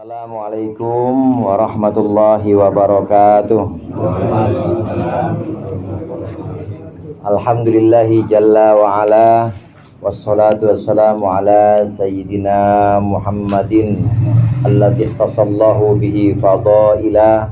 Assalamualaikum warahmatullahi wabarakatuh. Alhamdulillahi jalla wa ala, wassalatu wassalamu ala sayyidina Muhammadin alladzi ikhtasallahu bihi fadailah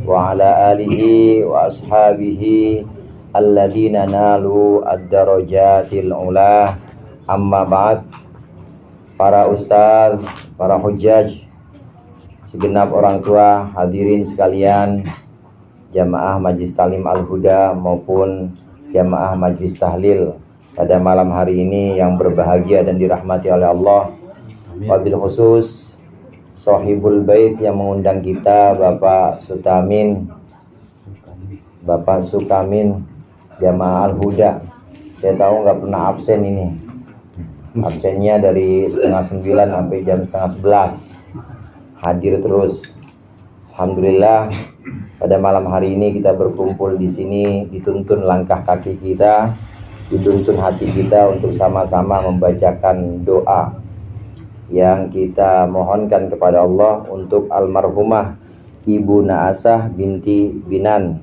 wa ala alihi wa ashabihi alladzina nalu ad-darajatil ula. Amma ba'd. Para ustaz, para hujjaj, segenap orang tua, hadirin sekalian, jamaah Majlis Talim Al-Huda maupun jamaah Majlis Tahlil pada malam hari ini yang berbahagia dan dirahmati oleh Allah. Wabil khusus Sohibul Bait yang mengundang kita, Bapak Sukamin jamaah Al-Huda. Saya tahu nggak pernah absen ini. Absennya dari 8:30 sampai jam 10:30 hadir terus. Alhamdulillah, pada malam hari ini kita berkumpul di sini, dituntun langkah kaki kita, dituntun hati kita untuk sama-sama membacakan doa yang kita mohonkan kepada Allah untuk almarhumah Ibu Naasah binti Binan.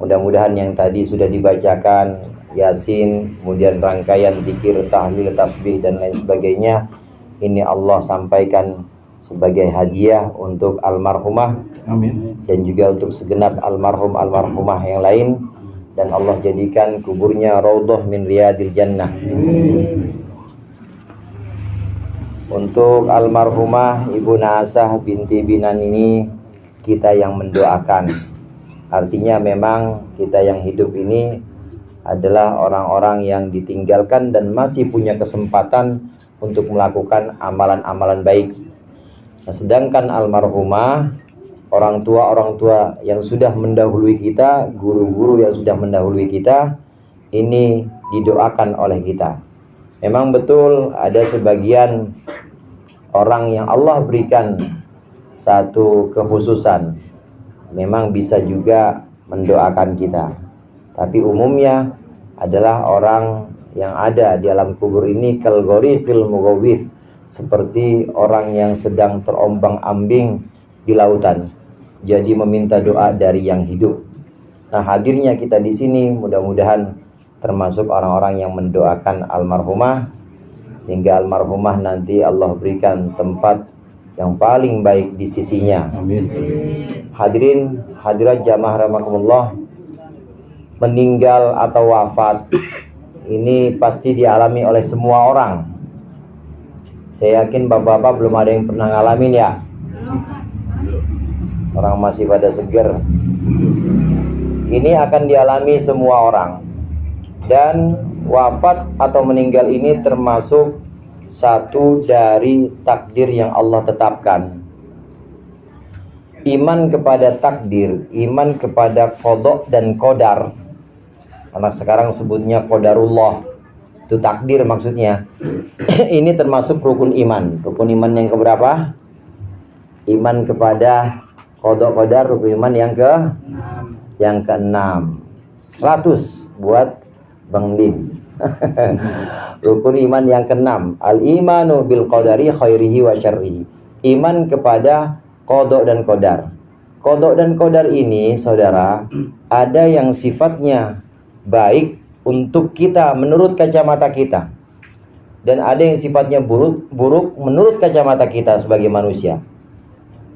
Mudah-mudahan yang tadi sudah dibacakan Yasin, kemudian rangkaian zikir, tahlil, tasbih dan lain sebagainya, ini Allah sampaikan sebagai hadiah untuk almarhumah. Amin. Dan juga untuk segenap almarhumah yang lain, dan Allah jadikan kuburnya raudhah min riyadil jannah. Untuk almarhumah Ibu Naasah binti Binan ini kita yang mendoakan. Artinya memang kita yang hidup ini adalah orang-orang yang ditinggalkan dan masih punya kesempatan untuk melakukan amalan-amalan baik. Nah, sedangkan almarhumah, orang tua yang sudah mendahului kita, guru-guru yang sudah mendahului kita, ini didoakan oleh kita. Memang betul ada sebagian orang yang Allah berikan satu kekhususan, memang bisa juga mendoakan kita. Tapi umumnya adalah orang yang ada di alam kubur ini kal ghariqil mughawwith, seperti orang yang sedang terombang-ambing di lautan, jadi meminta doa dari yang hidup. Nah, hadirnya kita di sini mudah-mudahan termasuk orang-orang yang mendoakan almarhumah, sehingga almarhumah nanti Allah berikan tempat yang paling baik di sisinya. Amin. Hadirin hadirat jamaah rahimakumullah, meninggal atau wafat ini pasti dialami oleh semua orang. Saya yakin bapak-bapak belum ada yang pernah ngalamin ya. Orang masih pada seger. Ini akan dialami semua orang. Dan wafat atau meninggal ini termasuk satu dari takdir yang Allah tetapkan. Iman kepada takdir, iman kepada qada dan qadar. Anak sekarang sebutnya qadarullah, itu takdir maksudnya. Ini termasuk rukun iman. Rukun iman yang keberapa? Iman kepada qada qadar, rukun iman yang keenam. 100 buat Bang Lim. Rukun iman yang keenam, al-imanu bil qadari khairihi wa syarrihi. Iman kepada qada dan qadar. Qada dan qadar ini, saudara, ada yang sifatnya baik untuk kita menurut kacamata kita, dan ada yang sifatnya buruk menurut kacamata kita sebagai manusia.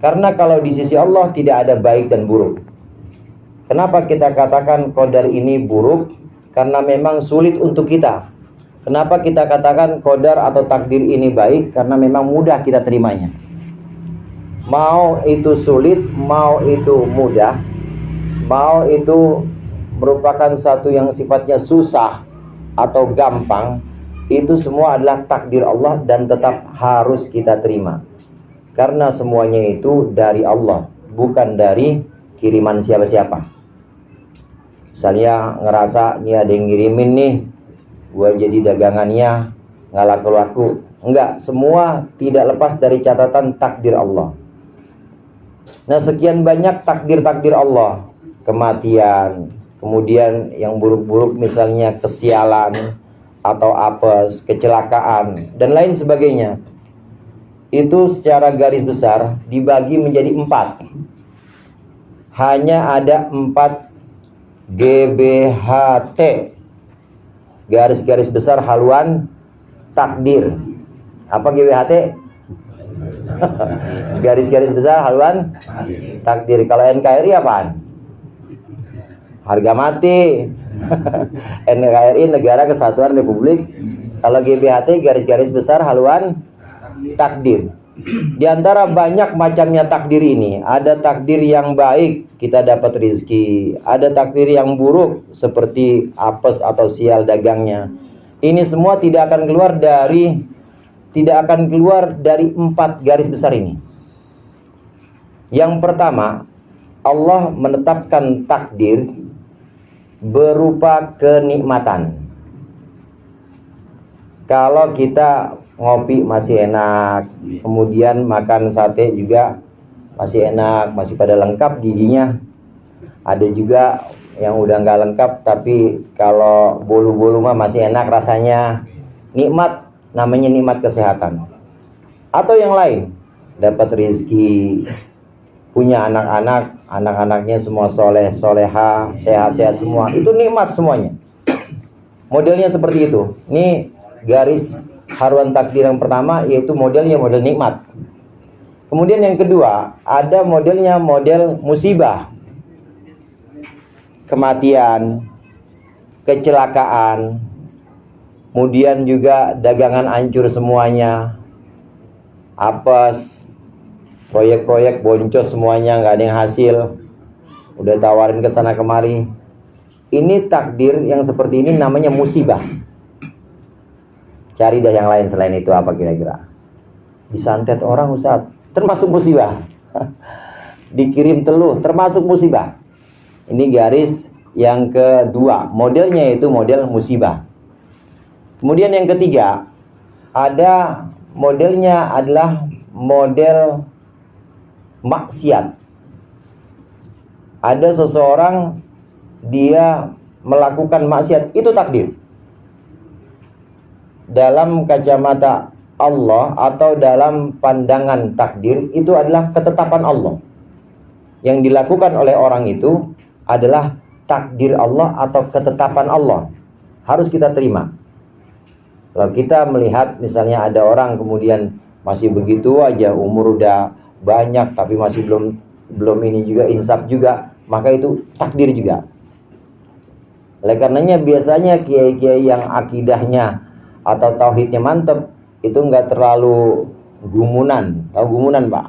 Karena kalau di sisi Allah tidak ada baik dan buruk. Kenapa kita katakan qadar ini buruk? Karena memang sulit untuk kita. Kenapa kita katakan qadar atau takdir ini baik? Karena memang mudah kita terimanya. Mau itu sulit, mau itu mudah, mau itu merupakan satu yang sifatnya susah atau gampang, itu semua adalah takdir Allah dan tetap harus kita terima. Karena semuanya itu dari Allah, bukan dari kiriman siapa-siapa. Misalnya ngerasa nih ada yang ngirimin nih, gua jadi dagangannya nggak laku-laku. Enggak, semua tidak lepas dari catatan takdir Allah. Nah, sekian banyak takdir-takdir Allah, kematian, kemudian yang buruk-buruk misalnya kesialan atau apes, kecelakaan dan lain sebagainya. itu secara garis besar dibagi menjadi 4. Hanya ada 4 GBHT, garis-garis besar haluan takdir. Apa GBHT? Garis-garis besar haluan takdir. Kalau NKRI apaan? Harga mati. NKRI Negara Kesatuan Republik. Kalau GBHT garis-garis besar haluan takdir. Di antara banyak macamnya takdir ini, ada takdir yang baik, kita dapat rizki. Ada takdir yang buruk, seperti apes atau sial dagangnya. Ini semua tidak akan keluar dari 4 garis besar ini. Yang pertama, Allah menetapkan takdir berupa kenikmatan. Kalau kita ngopi masih enak, kemudian makan sate juga masih enak, masih pada lengkap giginya. Ada juga yang udah nggak lengkap, tapi kalau bolu-bolu mah masih enak rasanya. Nikmat, namanya nikmat kesehatan. Atau yang lain, dapat rezeki, punya anak-anak, anak-anaknya semua soleh, soleha, sehat-sehat semua. Itu nikmat semuanya. Modelnya seperti itu. Ini garis haruan takdir yang pertama, yaitu modelnya model nikmat. Kemudian yang kedua, ada modelnya model musibah. Kematian, kecelakaan, kemudian juga dagangan hancur semuanya, apes, proyek-proyek boncos semuanya, nggak ada yang hasil, udah tawarin ke sana kemari. Ini takdir yang seperti ini namanya musibah. Cari dah yang lain selain itu, apa kira-kira? Disantet orang, Ustaz, termasuk musibah. Dikirim teluh, termasuk musibah. Ini garis yang kedua, modelnya itu model musibah. Kemudian yang ketiga, ada modelnya adalah model maksiat. Ada seseorang dia melakukan maksiat, itu takdir. Dalam kacamata Allah atau dalam pandangan takdir, itu adalah ketetapan Allah. Yang dilakukan oleh orang itu adalah takdir Allah atau ketetapan Allah. Harus kita terima. Kalau kita melihat misalnya ada orang kemudian masih begitu aja, umur udah banyak tapi masih belum ini juga insaf juga, maka itu takdir juga. Oleh karenanya biasanya kiai-kiai yang akidahnya atau tauhidnya mantep itu nggak terlalu gumunan. Tahu gumunan, Pak?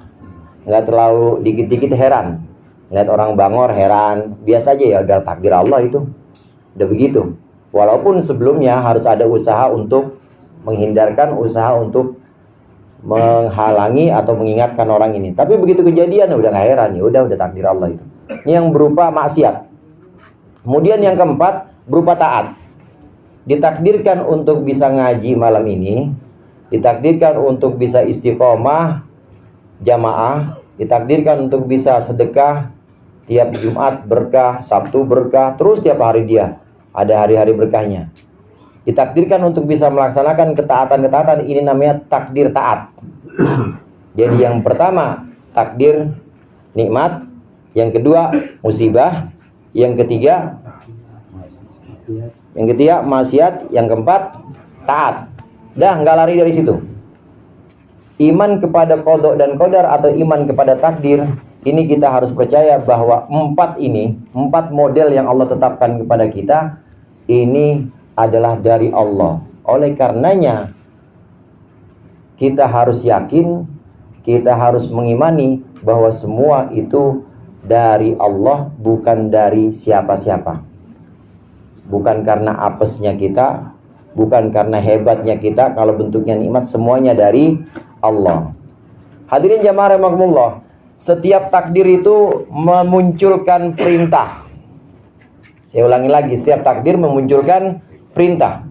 Nggak terlalu dikit-dikit heran. Lihat orang bangor heran, biasa aja, ya udah takdir Allah itu. Udah begitu. Walaupun sebelumnya harus ada usaha untuk menghindarkan, usaha untuk menghalangi atau mengingatkan orang ini. Tapi begitu kejadian udah nggak heran, ya udah takdir Allah itu. Ini yang berupa maksiat. Kemudian yang keempat berupa taat. Ditakdirkan untuk bisa ngaji malam ini, ditakdirkan untuk bisa istiqomah jamaah, ditakdirkan untuk bisa sedekah tiap Jumat berkah, Sabtu berkah, terus tiap hari dia ada hari-hari berkahnya. Ditakdirkan untuk bisa melaksanakan ketaatan-ketaatan, ini namanya takdir taat. Jadi yang pertama takdir nikmat, yang kedua musibah, yang ketiga maksiat, yang keempat taat. Dah nggak lari dari situ. Iman kepada qada dan qadar atau iman kepada takdir, ini kita harus percaya bahwa 4 model yang Allah tetapkan kepada kita ini adalah dari Allah. Oleh karenanya kita harus yakin, kita harus mengimani bahwa semua itu dari Allah, bukan dari siapa-siapa. Bukan karena apesnya kita, bukan karena hebatnya kita. Kalau bentuknya nikmat, semuanya dari Allah. Hadirin jamaah rahimakumullah, setiap takdir itu memunculkan perintah. Saya ulangi lagi, setiap takdir memunculkan perintah.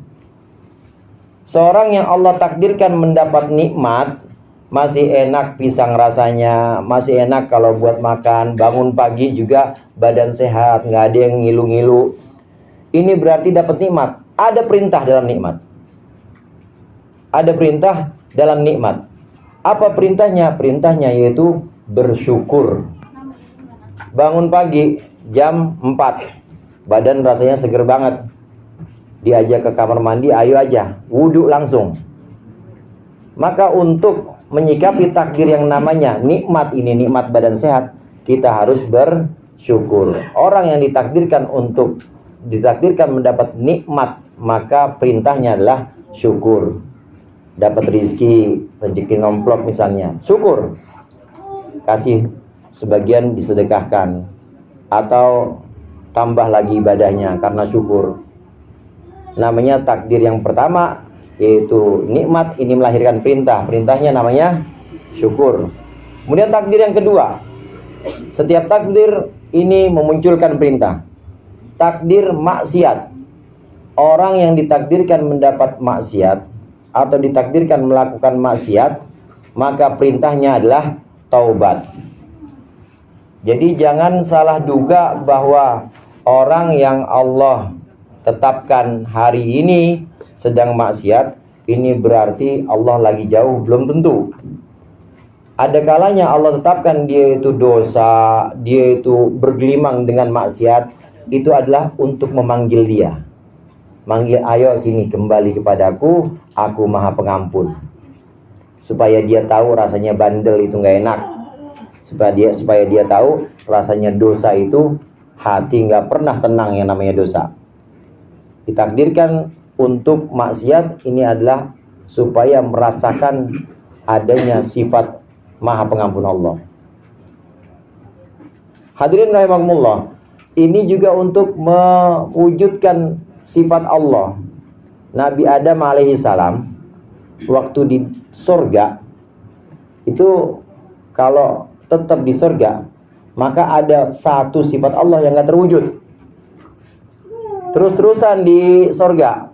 Seorang yang Allah takdirkan mendapat nikmat, masih enak pisang rasanya, masih enak kalau buat makan, bangun pagi juga badan sehat, nggak ada yang ngilu-ngilu. Ini berarti dapat nikmat. Ada perintah dalam nikmat. Ada perintah dalam nikmat. Apa perintahnya? Perintahnya yaitu bersyukur. Bangun pagi jam 4, badan rasanya seger banget, diajak ke kamar mandi, ayo aja, wudhu langsung. Maka untuk menyikapi takdir yang namanya nikmat ini, nikmat badan sehat, kita harus bersyukur. Orang yang ditakdirkan mendapat nikmat, maka perintahnya adalah syukur. Dapat rezeki nomplok misalnya, syukur. Kasih sebagian disedekahkan, atau tambah lagi ibadahnya karena syukur. Namanya takdir yang pertama, yaitu nikmat, ini melahirkan perintah. Perintahnya namanya syukur. Kemudian takdir yang kedua, setiap takdir ini memunculkan perintah. Takdir maksiat, orang yang ditakdirkan mendapat maksiat atau ditakdirkan melakukan maksiat, maka perintahnya adalah taubat. Jadi jangan salah duga bahwa orang yang Allah tetapkan hari ini sedang maksiat, ini berarti Allah lagi jauh. Belum tentu. Ada kalanya Allah tetapkan dia itu dosa, dia itu bergelimang dengan maksiat, itu adalah untuk memanggil dia. Manggil, ayo sini kembali kepadaku, aku maha pengampun. Supaya dia tahu rasanya bandel itu gak enak. Supaya dia tahu rasanya dosa itu, hati gak pernah tenang yang namanya dosa. Ditakdirkan untuk maksiat ini adalah supaya merasakan adanya sifat maha pengampun Allah. Hadirin rahimakumullah, ini juga untuk mewujudkan sifat Allah. Nabi Adam alaihi salam waktu di surga itu, kalau tetap di surga, maka ada satu sifat Allah yang gak terwujud. Terus-terusan di surga,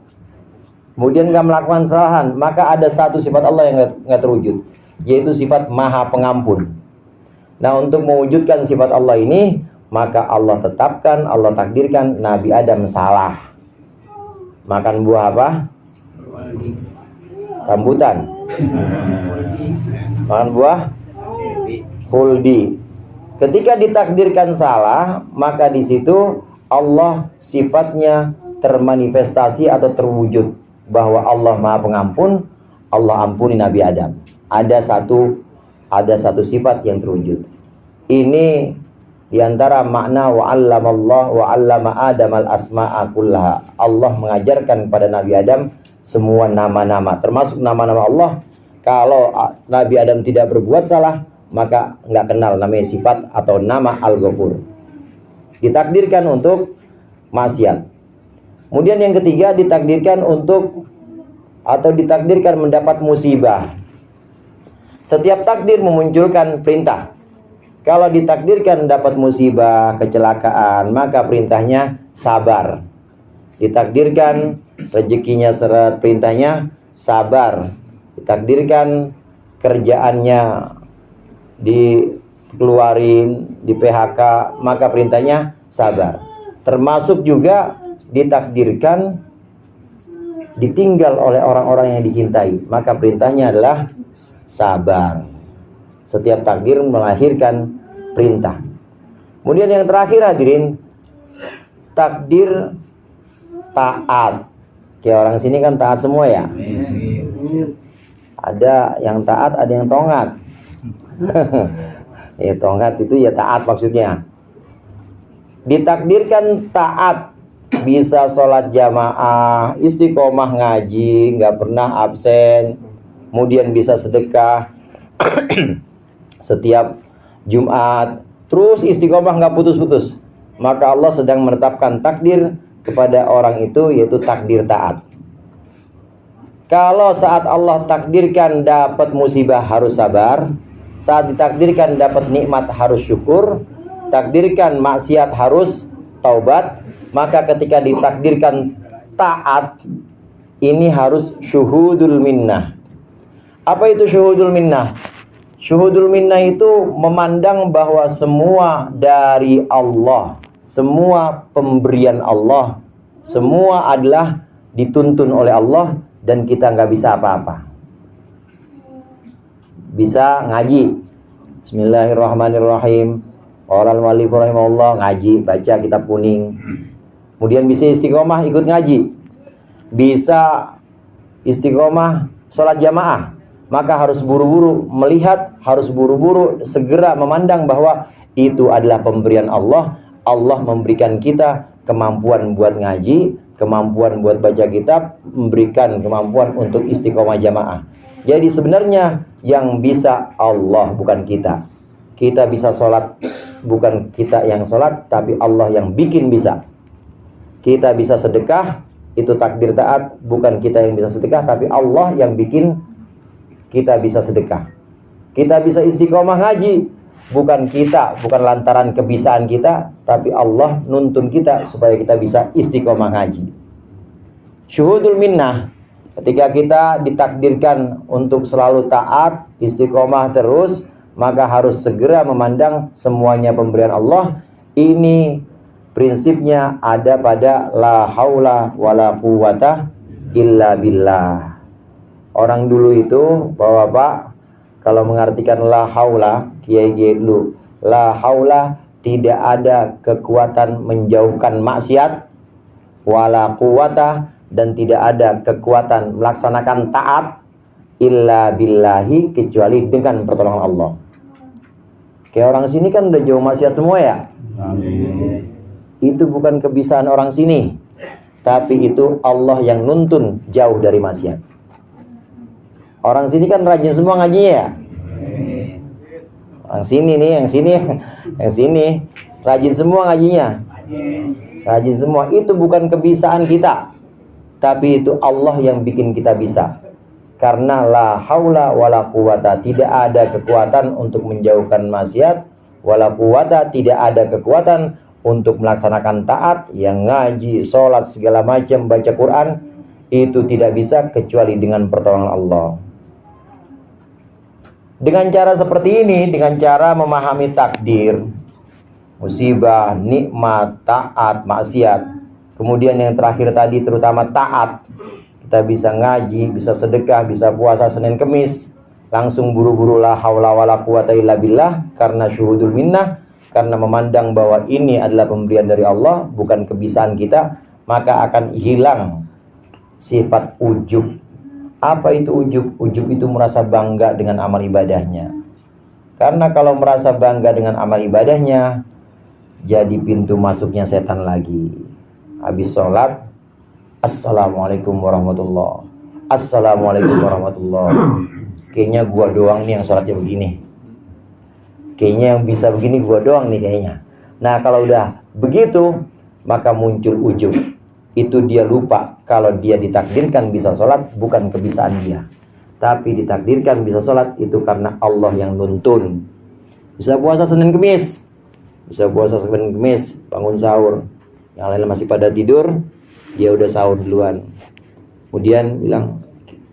kemudian gak melakukan kesalahan, maka ada satu sifat Allah yang gak terwujud, yaitu sifat maha pengampun. Nah, untuk mewujudkan sifat Allah ini, maka Allah tetapkan, Allah takdirkan Nabi Adam salah. Makan buah apa? Rambutan. Makan buah huldi. Ketika ditakdirkan salah, maka di situ Allah sifatnya termanifestasi atau terwujud, bahwa Allah maha pengampun, Allah ampuni Nabi Adam. Ada satu sifat yang terwujud. Ini diantara makna wa 'allama Adam al-asma'a kullaha. Allah mengajarkan kepada Nabi Adam semua nama-nama, termasuk nama-nama Allah. Kalau Nabi Adam tidak berbuat salah, maka nggak kenal namanya sifat atau nama Al-Ghafur. Ditakdirkan untuk maksiat. Kemudian yang ketiga, ditakdirkan mendapat musibah. Setiap takdir memunculkan perintah. Kalau ditakdirkan dapat musibah, kecelakaan, maka perintahnya sabar. Ditakdirkan rezekinya seret, perintahnya sabar. Ditakdirkan kerjaannya dikeluarin, di PHK, maka perintahnya sabar. Termasuk juga ditakdirkan ditinggal oleh orang-orang yang dicintai, maka perintahnya adalah sabar. Setiap takdir melahirkan perintah. Kemudian yang terakhir hadirin, takdir taat. Kayak orang sini kan taat semua ya. Ada yang taat, ada yang tongat. Ya, tongat itu ya taat maksudnya. Ditakdirkan taat, bisa sholat jamaah, istiqomah ngaji, nggak pernah absen, kemudian bisa sedekah setiap Jumat, terus istiqomah nggak putus-putus, maka Allah sedang menetapkan takdir kepada orang itu, yaitu takdir taat. Kalau saat Allah takdirkan dapat musibah harus sabar, saat ditakdirkan dapat nikmat harus syukur, takdirkan maksiat harus taubat, maka ketika ditakdirkan taat, ini harus syuhudul minnah. Apa itu syuhudul minnah? Syuhudul minnah itu memandang bahwa semua dari Allah, semua pemberian Allah, semua adalah dituntun oleh Allah dan kita nggak bisa apa-apa. bisa ngaji. Bismillahirrahmanirrahim. Qala al-mu'allif rahimahullah, ngaji, baca kitab kuning. Kemudian bisa istiqomah ikut ngaji. Bisa istiqomah sholat jamaah. Maka harus buru-buru melihat, harus buru-buru segera memandang bahwa itu adalah pemberian Allah. Allah memberikan kita kemampuan buat ngaji, kemampuan buat baca kitab, memberikan kemampuan untuk istiqomah jamaah. Jadi sebenarnya yang bisa Allah, bukan kita. Kita bisa sholat, bukan kita yang sholat, tapi Allah yang bikin bisa. Kita bisa sedekah, itu takdir taat, bukan kita yang bisa sedekah, tapi Allah yang bikin kita bisa sedekah. Kita bisa istiqomah ngaji, bukan kita, bukan lantaran kebisaan kita, tapi Allah nuntun kita supaya kita bisa istiqomah ngaji. Syuhudul minnah, ketika kita ditakdirkan untuk selalu taat, istiqomah terus, maka harus segera memandang semuanya pemberian Allah. Ini prinsipnya ada pada la haula wala quwata illa billah. Orang dulu itu, Bapak-bapak, kalau mengartikan la haula, kiai-kiai dulu, la haula, tidak ada kekuatan menjauhkan maksiat, wala quwata, dan tidak ada kekuatan melaksanakan taat, illa billahi, kecuali dengan pertolongan Allah. Kayak orang sini kan udah jauh maksiat semua ya. Amin. Itu bukan kebisaan orang sini, tapi itu Allah yang nuntun jauh dari maksiat. Orang sini kan rajin semua ngajinya ya. Yang sini nih, yang sini rajin semua ngajinya. Rajin semua. Itu bukan kebisaan kita, tapi itu Allah yang bikin kita bisa. Karena la haula wala quwata, tidak ada kekuatan untuk menjauhkan maksiat, wala quwata, tidak ada kekuatan untuk melaksanakan taat, yang ngaji, sholat, segala macam, baca Quran, itu tidak bisa kecuali dengan pertolongan Allah. Dengan cara seperti ini, dengan cara memahami takdir, musibah, nikmat, taat, maksiat, kemudian yang terakhir tadi terutama taat, kita bisa ngaji, bisa sedekah, bisa puasa Senin Kemis, langsung buru-buru la haula wala quwata illa billah, karena syuhudul minnah, karena memandang bahwa ini adalah pemberian dari Allah, bukan kebisaan kita, maka akan hilang sifat ujub. Apa itu ujub? Ujub itu merasa bangga dengan amal ibadahnya. Karena kalau merasa bangga dengan amal ibadahnya, jadi pintu masuknya setan lagi. Habis sholat, assalamualaikum warahmatullah, assalamualaikum warahmatullah. Kayaknya gua doang nih yang sholatnya begini. Kayaknya yang bisa begini gua doang nih kayaknya. Nah kalau udah begitu, maka muncul ujub. Itu dia lupa kalau dia ditakdirkan bisa sholat bukan kebisaan dia, tapi ditakdirkan bisa sholat itu karena Allah yang nuntun. Bisa puasa Senin Kemis, bisa puasa Senin Kemis, bangun sahur, yang lain masih pada tidur, dia udah sahur duluan. Kemudian bilang,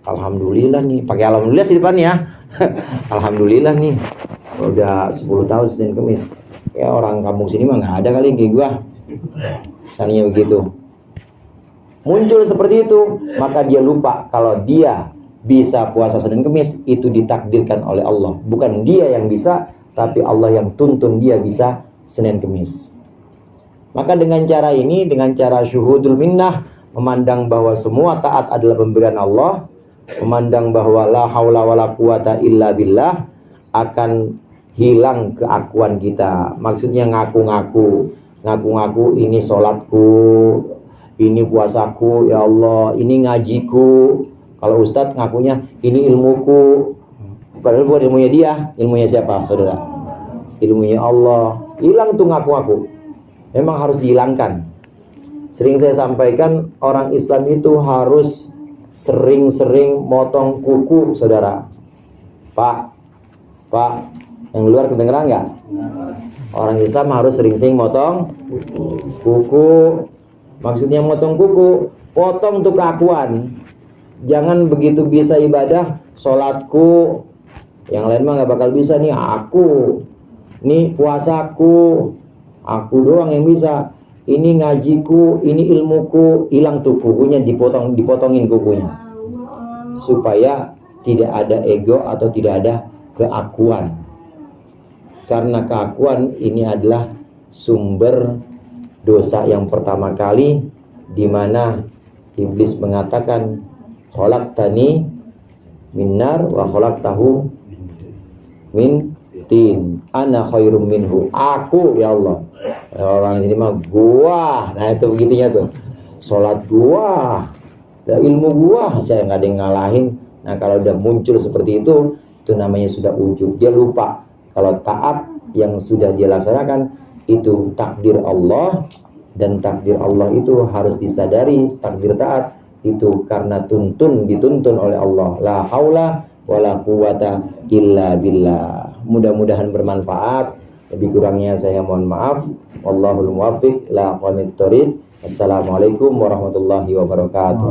alhamdulillah nih, pakai alhamdulillah sih depan ya. Alhamdulillah nih, udah 10 tahun Senin Kemis. Ya orang kampung sini mah nggak ada kali kayak gua. Misalnya begitu. Muncul seperti itu, maka dia lupa kalau dia bisa puasa Senin Kemis, itu ditakdirkan oleh Allah. Bukan dia yang bisa, tapi Allah yang tuntun dia bisa Senin Kemis. Maka dengan cara ini, dengan cara syuhudul minnah, memandang bahwa semua taat adalah pemberian Allah, memandang bahwa la haula wala quwata illa billah, akan hilang keakuan kita. Maksudnya ngaku-ngaku ini sholatku, ini puasaku, ya Allah, ini ngajiku. Kalau ustadz ngakunya ini ilmuku, padahal bukan ilmunya dia. Ilmunya siapa saudara? Ilmunya Allah. Hilang tuh ngaku-ngaku. Memang harus dihilangkan. Sering saya sampaikan, orang Islam itu harus sering-sering motong kuku, saudara. Pak, yang luar kedengeran nggak? Orang Islam harus sering-sering motong kuku. Maksudnya motong kuku, potong tuh keakuan. Jangan begitu bisa ibadah, sholatku, yang lain mah nggak bakal bisa nih, aku, nih puasaku, aku doang yang bisa. Ini ngajiku, ini ilmuku, hilang tuh kukunya, dipotongin kukunya. Supaya tidak ada ego atau tidak ada keakuan. Karena keakuan ini adalah sumber dosa yang pertama kali, di mana iblis mengatakan khalaqtani min nar wa khalaqtahu min tin ana khairum minhu. Aku ya Allah. Orang sini mah gua. Nah itu begitunya tuh. Salat gua, ilmu gua, saya nggak ada yang ngalahin. Nah kalau udah muncul seperti itu namanya sudah ujub. Dia lupa kalau taat yang sudah dia laksanakan itu takdir Allah, dan takdir Allah itu harus disadari. Takdir taat itu karena dituntun oleh Allah. La haula wala quwata illa billah. Mudah-mudahan bermanfaat. Lebih kurangnya saya mohon maaf. Wallahul muwaffiq ila aqwamit thoriq. Assalamualaikum warahmatullahi wabarakatuh.